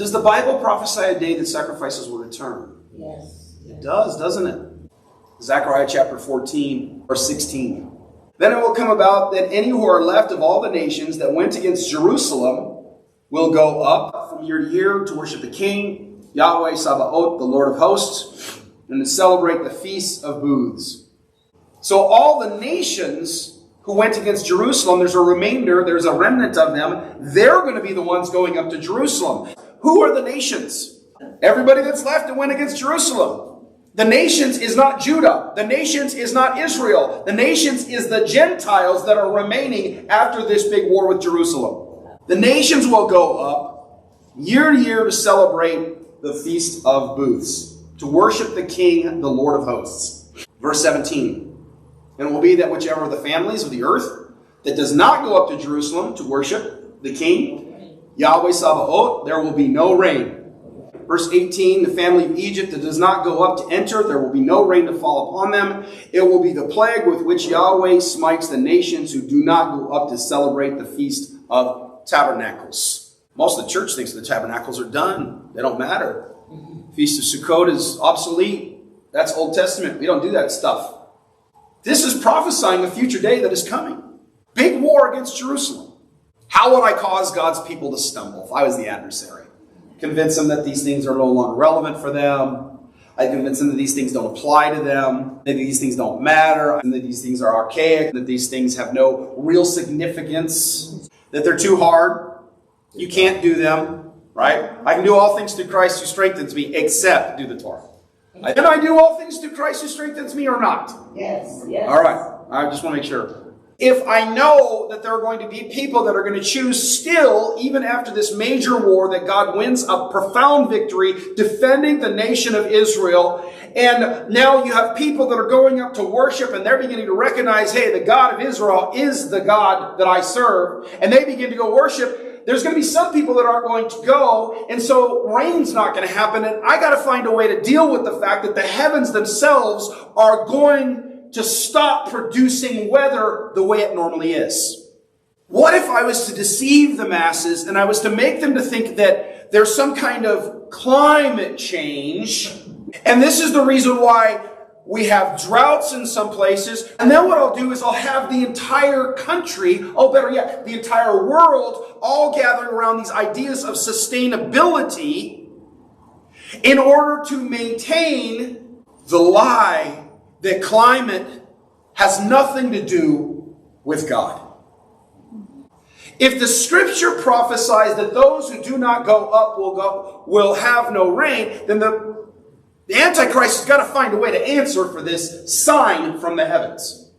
Does the Bible prophesy a day that sacrifices will return? Yes. It does, doesn't it? Zechariah chapter 14, verse 16. Then it will come about that any who are left of all the nations that went against Jerusalem will go up from year to year to worship the King, Yahweh Sabaoth, the Lord of hosts, and to celebrate the Feast of Booths. So all the nations who went against Jerusalem, there's a remainder, there's a remnant of them. They're going to be the ones going up to Jerusalem. Who are the nations? Everybody that's left that went against Jerusalem. The nations is not Judah. The nations is not Israel. The nations is the Gentiles that are remaining after this big war with Jerusalem. The nations will go up year to year to celebrate the Feast of Booths, to worship the King, the Lord of hosts. Verse 17. And it will be that whichever of the families of the earth that does not go up to Jerusalem to worship the King, Yahweh Sabaoth, there will be no rain. Verse 18, the family of Egypt that does not go up to enter, there will be no rain to fall upon them. It will be the plague with which Yahweh smites the nations who do not go up to celebrate the Feast of Tabernacles. Most of the church thinks the tabernacles are done. They don't matter. Feast of Sukkot is obsolete. That's Old Testament. We don't do that stuff. This is prophesying a future day that is coming. Big war against Jerusalem. How would I cause God's people to stumble if I was the adversary? Convince them that these things are no longer relevant for them. I'd convince them that these things don't apply to them, that these things don't matter, and that these things are archaic, that these things have no real significance, that they're too hard. You can't do them, right? I can do all things through Christ who strengthens me, except do the Torah. Can I do all things through Christ who strengthens me or not? Yes. Yes. All right. I just want to make sure. If I know that there are going to be people that are going to choose still, even after this major war, that God wins a profound victory defending the nation of Israel, and now you have people that are going up to worship and they're beginning to recognize, hey, the God of Israel is the God that I serve, and they begin to go worship, there's going to be some people that aren't going to go, and so rain's not going to happen, and I got to find a way to deal with the fact that the heavens themselves are going to stop producing weather the way it normally is. What if I was to deceive the masses and I was to make them to think that there's some kind of climate change, and this is the reason why we have droughts in some places, and then what I'll do is I'll have the entire country, better yet, the entire world all gathering around these ideas of sustainability in order to maintain the lie that climate has nothing to do with God. If the scripture prophesies that those who do not go up will have no rain, then the Antichrist has got to find a way to answer for this sign from the heavens.